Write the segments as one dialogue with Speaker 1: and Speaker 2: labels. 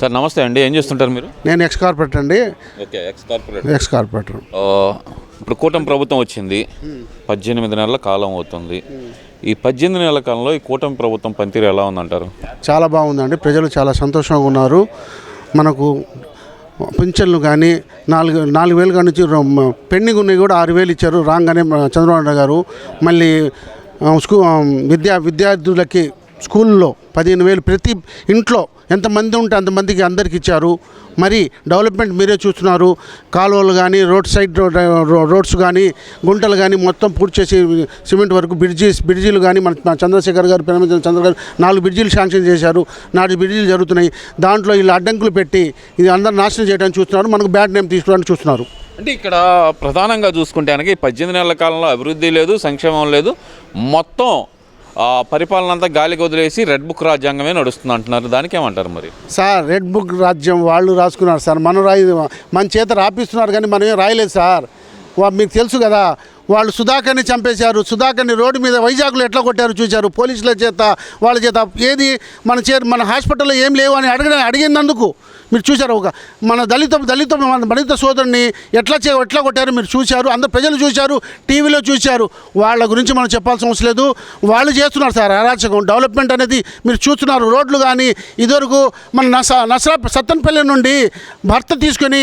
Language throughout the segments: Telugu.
Speaker 1: సార్ నమస్తే అండి, ఏం చేస్తుంటారు మీరు?
Speaker 2: నేను ఎక్స్ కార్పొరేటర్ అండి.
Speaker 1: Okay, ex
Speaker 2: corporator.
Speaker 1: ఇప్పుడు కూటమి ప్రభుత్వం వచ్చింది, 18 నెలల కాలం అవుతుంది. ఈ 18 నెలల కాలంలో ఈ కూటమి ప్రభుత్వం పనితీరు ఎలా ఉందంటారు?
Speaker 2: చాలా బాగుందండి. ప్రజలు చాలా సంతోషంగా ఉన్నారు. మనకు పింఛన్లు కానీ 4,000 కానీ నుంచి పెండింగ్ ఉన్నాయి కూడా 6,000 ఇచ్చారు రాగానే చంద్రబాబు నాయుడు గారు. మళ్ళీ విద్యార్థులకి స్కూల్లో 15,000 ప్రతి ఇంట్లో ఎంతమంది ఉంటే అంతమందికి అందరికి ఇచ్చారు. మరి డెవలప్మెంట్ మీరే చూస్తున్నారు. కాలువలు కానీ రోడ్స్ కానీ గుంటలు కానీ మొత్తం పూర్తి చేసి సిమెంట్ వరకు బ్రిడ్జీలు కానీ మన చంద్రశేఖర్ గారు చంద్ర గారు 4 బ్రిడ్జీలు శాంక్షన్ చేశారు. 4 బ్రిడ్జీలు జరుగుతున్నాయి. దాంట్లో ఇలా అడ్డంకులు పెట్టి ఇది అందరూ నాశనం చేయడానికి చూస్తున్నారు. మనకు బ్యాడ్ నేమ్ తీసుకోవడానికి చూస్తున్నారు.
Speaker 1: అంటే ఇక్కడ ప్రధానంగా చూసుకుంటే కనుక 18 నెలల కాలంలో అభివృద్ధి లేదు, సంక్షేమం లేదు, మొత్తం పరిపాలన అంతా గాలికి వదిలేసి రెడ్ బుక్ రాజ్యాంగమే నడుస్తుంది అంటున్నారు. దానికి ఏమంటారు మరి?
Speaker 2: సార్, రెడ్ బుక్ రాజ్యం వాళ్ళు రాసుకున్నారు సార్. మన చేత రాపిస్తున్నారు కానీ మనం ఏం రాయలేదు సార్. మీకు తెలుసు కదా, వాళ్ళు సుధాకర్ని చంపేశారు. సుధాకర్ని రోడ్డు మీద వైజాగ్లో ఎట్లా కొట్టారు చూశారు. పోలీసుల చేత వాళ్ళ చేత ఏది మన హాస్పిటల్లో ఏం లేవు అని అడిగినందుకు మీరు చూశారు. మన దళిత సోదరుని ఎట్లా కొట్టారు మీరు చూశారు. అందరు ప్రజలు చూశారు, టీవీలో చూశారు. వాళ్ళ గురించి మనం చెప్పాల్సిన అవసరం లేదు. వాళ్ళు చేస్తున్నారు సార్ అరాచకం. డెవలప్మెంట్ అనేది మీరు చూస్తున్నారు. రోడ్లు కానీ ఇదివరకు మన సత్తెనపల్లి నుండి భర్త తీసుకొని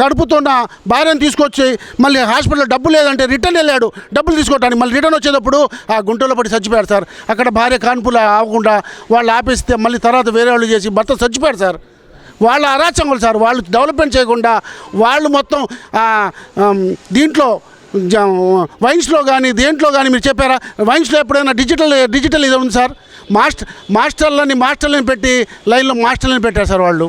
Speaker 2: కడుపుతున్న భార్యను తీసుకొచ్చి మళ్ళీ హాస్పిటల్లో డబ్బు లేదంటే రిటర్న్ వెళ్ళాడు డబ్బులు తీసుకోవటానికి. మళ్ళీ రిటర్న్ వచ్చేటప్పుడు ఆ గుంటలో పడి చచ్చిపోయారు సార్. అక్కడ భార్య కాన్పులు అవ్వకుండా వాళ్ళు ఆపేస్తే మళ్ళీ తర్వాత వేరే వాళ్ళు చేసి భర్త చచ్చిపోయారు సార్. వాళ్ళ అరాచకం సార్. వాళ్ళు డెవలప్మెంట్ చేయకుండా వాళ్ళు మొత్తం దీంట్లో వైన్స్లో కానీ దేంట్లో కానీ మీరు చెప్పారా? వైన్స్లో ఎప్పుడైనా డిజిటల్ ఇది ఉంది సార్. మాస్టర్లని పెట్టి లైన్లో మాస్టర్లని పెట్టారు సార్. వాళ్ళు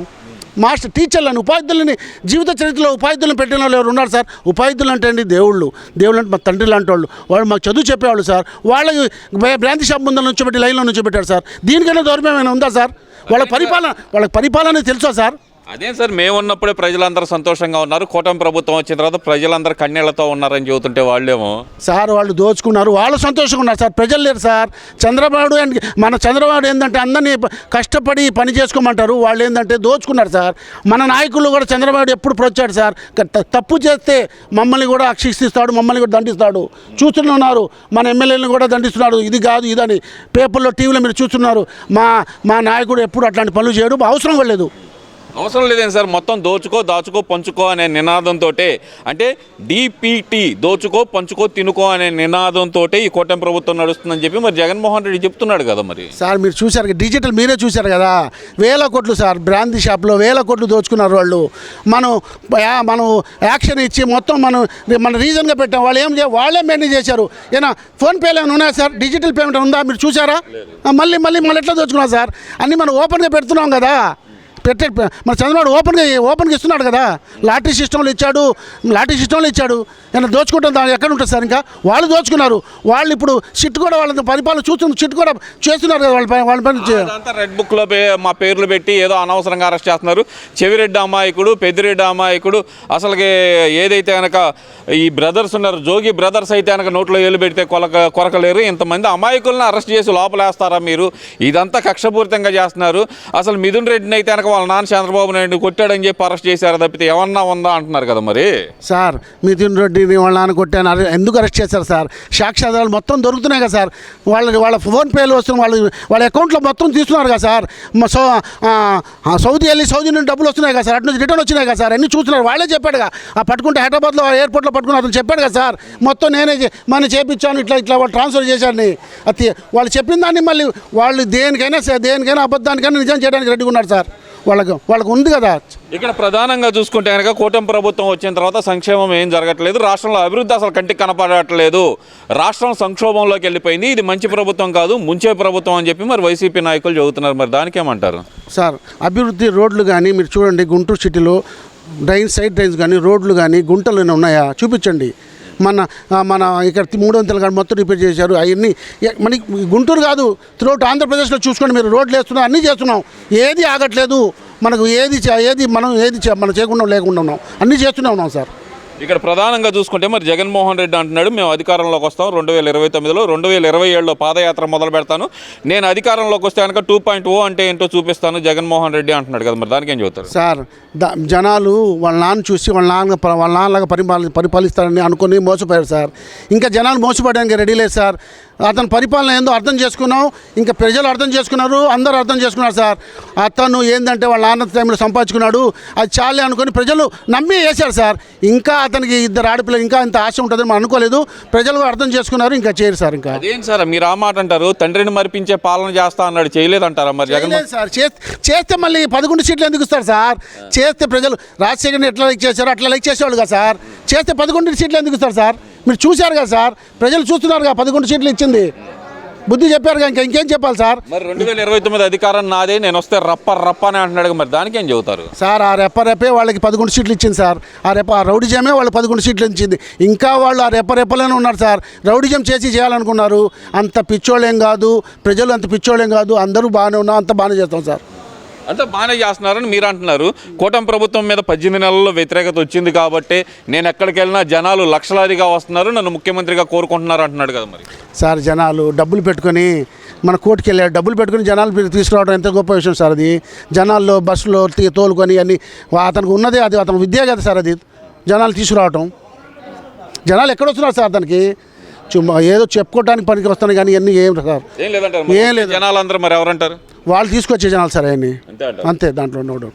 Speaker 2: టీచర్లని ఉపాధ్యాయులని జీవిత చరిత్రలో ఉపాధ్యాయులను పెట్టిన వాళ్ళు ఎవరు ఉన్నారు సార్? ఉపాధ్యాయులు అంటే అండి దేవుళ్ళు అంటే మా తండ్రి లాంటి వాళ్ళు మాకు చదువు చెప్పేవాళ్ళు సార్. వాళ్ళకి బ్రాంతి షాప్ ముందర నుంచోబెట్టి లైన్లో నుంచోబెట్టారు సార్. దీనికైనా దౌర్భ్యమైనా ఉందా సార్? వాళ్ళ పరిపాలన తెలుసా సార్?
Speaker 1: అదే సార్, మేము ఉన్నప్పుడే ప్రజలందరూ సంతోషంగా ఉన్నారు, కూటమి ప్రభుత్వం వచ్చిన తర్వాత ప్రజలందరూ కన్నీళ్లతో ఉన్నారని చెబుతుంటే వాళ్ళేమో
Speaker 2: సార్ వాళ్ళు దోచుకున్నారు. వాళ్ళు సంతోషంగా ఉన్నారు సార్. ప్రజలు లేరు సార్. చంద్రబాబు ఏంటంటే అందరినీ కష్టపడి పని చేసుకోమంటారు. వాళ్ళు ఏంటంటే దోచుకున్నారు సార్. మన నాయకులు కూడా చంద్రబాబు ఎప్పుడు ప్రొచ్చాడు సార్. తప్పు చేస్తే మమ్మల్ని కూడా శిక్షిస్తాడు, మమ్మల్ని కూడా దండిస్తాడు. చూస్తున్నారు. మన ఎమ్మెల్యేలను కూడా దండిస్తున్నాడు. ఇది కాదు ఇదని పేపర్లో టీవీలో మీరు చూస్తున్నారు. మా నాయకుడు ఎప్పుడు అట్లాంటి పనులు చేయడు.
Speaker 1: అవసరం లేదేం సార్. మొత్తం దాచుకో పంచుకో అనే నినాదంతో, అంటే డిపిటి దోచుకో పంచుకో తినుకో అనే నినాదంతో ఈ కూటమి ప్రభుత్వం నడుస్తుందని చెప్పి మరి జగన్మోహన్ రెడ్డి చెప్తున్నాడు కదా. మరి సార్
Speaker 2: మీరు చూశారు, డిజిటల్ మీరే చూశారు కదా, 1,000 కోట్లు సార్. బ్రాంతి షాప్లో 1,000 కోట్లు దోచుకున్నారు వాళ్ళు. మనం యాక్షన్ ఇచ్చి మొత్తం మన రీజన్గా పెట్టాం. వాళ్ళే మెయింటైన్ చేశారు. ఏనా ఫోన్పేలో ఏమైనా ఉన్నాయా సార్? డిజిటల్ పేమెంట్ ఉందా? మీరు చూసారా? మళ్ళీ ఎట్లా దోచుకున్నారు సార్? అన్నీ మనం ఓపెన్గా పెడుతున్నాం కదా. మన చంద్రబాబు ఓపెన్గా ఇస్తున్నాడు కదా. లాటరీ సిస్టంలో ఇచ్చాడు. ఏమైనా దోచుకుంటాం ఎక్కడ ఉంటుంది సార్? ఇంకా వాళ్ళు దోచుకున్నారు. వాళ్ళు ఇప్పుడు సిట్ కూడా వాళ్ళ పరిపాలన చూస్తుంది. సిట్ కూడా చేస్తున్నారు కదా వాళ్ళ పని.
Speaker 1: రెడ్ బుక్లో మా పేర్లు పెట్టి ఏదో అనవసరంగా అరెస్ట్ చేస్తున్నారు. చెవిరెడ్డి అమాయకుడు, పెద్దిరెడ్డి అమాయకుడు. అసలుకి ఏదైతే కనుక ఈ బ్రదర్స్ ఉన్నారు, జోగి బ్రదర్స్ అయితే కనుక నోట్లో ఏళ్ళు పెడితే కొరకలేరు. ఇంతమంది అమాయకులను అరెస్ట్ చేసి లోపలేస్తారా మీరు? ఇదంతా కక్షపూరితంగా చేస్తున్నారు. అసలు మిథున్ రెడ్డిని అయితే కనుక వాళ్ళ నాన్న చంద్రబాబు నాయుడు కొట్టాడని చెప్పి అరెస్ట్ చేశారు తప్పితే ఏమన్నా ఉందా అంటున్నారు కదా. మరి
Speaker 2: సార్ మిథున్ రెడ్డిని వాళ్ళ నాన్న కొట్టాను ఎందుకు అరెస్ట్ చేశారు సార్? సాక్ష్యాధారాలు మొత్తం దొరుకుతున్నాయి కదా సార్. వాళ్ళ ఫోన్పేలు వస్తున్నాయి, వాళ్ళ అకౌంట్లో మొత్తం తీస్తున్నారు కదా సార్. సౌదీ నుండి డబ్బులు వస్తున్నాయి కదా సార్. అటు నుంచి రిటర్న్ వచ్చినాయి కదా సార్. అన్నీ చూస్తున్నారు. వాళ్ళే చెప్పాడుగా. పట్టుకుంటే హైదరాబాద్లో ఎయిర్పోర్ట్లో పట్టుకుని అతను చెప్పాడు కదా సార్. మొత్తం నేనే చేపించాను, ఇట్లా వాళ్ళు ట్రాన్స్ఫర్ చేశారని. వాళ్ళు చెప్పిన దాన్ని మళ్ళీ వాళ్ళు దేనికైనా అబద్ధానికైనా నిజం చేయడానికి రెడీగా ఉన్నారు సార్. వాళ్ళకు ఉంది కదా.
Speaker 1: ఇక్కడ ప్రధానంగా చూసుకుంటే కనుక కూటమి ప్రభుత్వం వచ్చిన తర్వాత సంక్షేమం ఏం జరగట్లేదు. రాష్ట్రంలో అభివృద్ధి అసలు కంటికి కనపడట్లేదు. రాష్ట్రం సంక్షోభంలోకి వెళ్ళిపోయింది. ఇది మంచి ప్రభుత్వం కాదు, ముంచే ప్రభుత్వం అని చెప్పి మరి వైసీపీ నాయకులు చెబుతున్నారు. మరి దానికి ఏమంటారు
Speaker 2: సార్? అభివృద్ధి రోడ్లు కానీ మీరు చూడండి, గుంటూరు సిటీలో సైడ్ డ్రైన్స్ కానీ రోడ్లు కానీ గుంటలు ఉన్నాయా చూపించండి. మన ఇక్కడ 300 కానీ మొత్తం రిపేర్ చేశారు. అవన్నీ మనకి గుంటూరు కాదు, త్రూఅవుట్ ఆంధ్రప్రదేశ్లో చూసుకోండి మీరు. రోడ్లు వేస్తున్నాం, అన్నీ చేస్తున్నాం. ఏది ఆగట్లేదు. మనకు మనం చేయకుండా లేకుండా ఉన్నాం. అన్నీ చేస్తూనే ఉన్నాం సార్.
Speaker 1: ఇక్కడ ప్రధానంగా చూసుకుంటే మరి జగన్మోహన్ రెడ్డి అంటున్నాడు మేము అధికారంలోకి వస్తాం 2029లో 2027లో పాదయాత్ర మొదలు పెడతాను, నేను అధికారంలోకి వస్తే కనుక 2.0 అంటే ఏంటో చూపిస్తాను జగన్మోహన్ రెడ్డి అంటున్నాడు కదా, మరి దానికి ఏం చెబుతారు?
Speaker 2: సార్ జనాలు వాళ్ళ నాన్న చూసి వాళ్ళ నాన్నలాగా పరిపాలిస్తారని అనుకుని మోసపోయారు సార్. ఇంకా జనాలు మోసపోవడానికి రెడీ లేదు సార్. అతని పరిపాలన ఏందో అర్థం చేసుకున్నాం, ఇంకా ప్రజలు అర్థం చేసుకున్నారు, అందరూ అర్థం చేసుకున్నారు సార్. అతను ఏంటంటే వాళ్ళ నాన్న టైంలో సంపాదించుకున్నాడు, అది చాలే అనుకుని ప్రజలు నమ్మి వేశారు సార్. ఇంకా అతనికి 2 ఆడపిల్లలు, ఇంకా ఇంత ఆశ ఉంటుందని మనం అనుకోలేదు. ప్రజలు అర్థం చేసుకున్నారు, ఇంకా చేయరు సార్. ఇంకా
Speaker 1: అదేం సార్ మీరు ఆ మాట అంటారు, తండ్రిని మరిపించే పాలన చేస్తా అన్నాడు, చేయలేదంటారా మరి జగన్?
Speaker 2: సార్ చేస్తే మళ్ళీ 11 సీట్లు ఎందుకు ఇస్తారు సార్? చేస్తే ప్రజలు రాజశేఖర్ని ఎట్లా లైక్ చేశారో అట్లా లైక్ చేసేవాళ్ళు కదా సార్. చేస్తే 11 సీట్లు ఎందుకు ఇస్తారు సార్? మీరు చూశారు కదా సార్, ప్రజలు చూస్తున్నారుగా 11 సీట్లు ఇచ్చింది. బుద్ధి చెప్పారుగా, ఇంకేం చెప్పాలి సార్?
Speaker 1: మరి 2029 అధికారం నాదే, నేను వస్తే రప్ప అని అంటున్నాడు, మరి దానికి ఏం చెబుతారు
Speaker 2: సార్? ఆ రెప్పే వాళ్ళకి 11 సీట్లు ఇచ్చింది సార్. ఆ రౌడిజమే వాళ్ళు 11 సీట్లు ఇచ్చింది. ఇంకా వాళ్ళు ఆ రెప్పలోనే ఉన్నారు సార్. రౌడిజం చేయాలనుకున్నారు. అంత పిచ్చోళ్ళేం కాదు, ప్రజలు అంత పిచ్చోళ్ళేం కాదు, అందరూ బాగానే ఉన్నాం, అంత బాగానే చేస్తాం సార్.
Speaker 1: అంతా బాగానే చేస్తున్నారని మీరు అంటున్నారు. కూటమి ప్రభుత్వం మీద 18 నెలల్లో వ్యతిరేకత వచ్చింది కాబట్టి నేను ఎక్కడికి వెళ్ళినా జనాలు లక్షలాదిగా వస్తున్నారు, నన్ను ముఖ్యమంత్రిగా కోరుకుంటున్నారు అంటున్నాడు కదా. మరి
Speaker 2: సార్ జనాలు డబ్బులు పెట్టుకొని మన కోర్టుకి వెళ్ళారు, డబ్బులు పెట్టుకుని జనాలు తీసుకురావడం ఎంత గొప్ప విషయం సార్. అది జనాల్లో బస్సులో తోలుకొని అన్ని అతనికి ఉన్నదే, అది అతని విద్య కదా సార్. అది జనాలు తీసుకురావటం, జనాలు ఎక్కడ వస్తున్నారు సార్? అతనికి ఏదో చెప్పుకోవడానికి పనికి వస్తాను కానీ ఇవన్నీ ఏం సార్,
Speaker 1: ఏం లేదంటారు.
Speaker 2: ఏం లేదు.
Speaker 1: జనాలు అందరూ మరి ఎవరంటారు?
Speaker 2: వాళ్ళు తీసుకొచ్చే జనాలు సార్ అవన్నీ, అంతే, దాంట్లో నో డౌట్.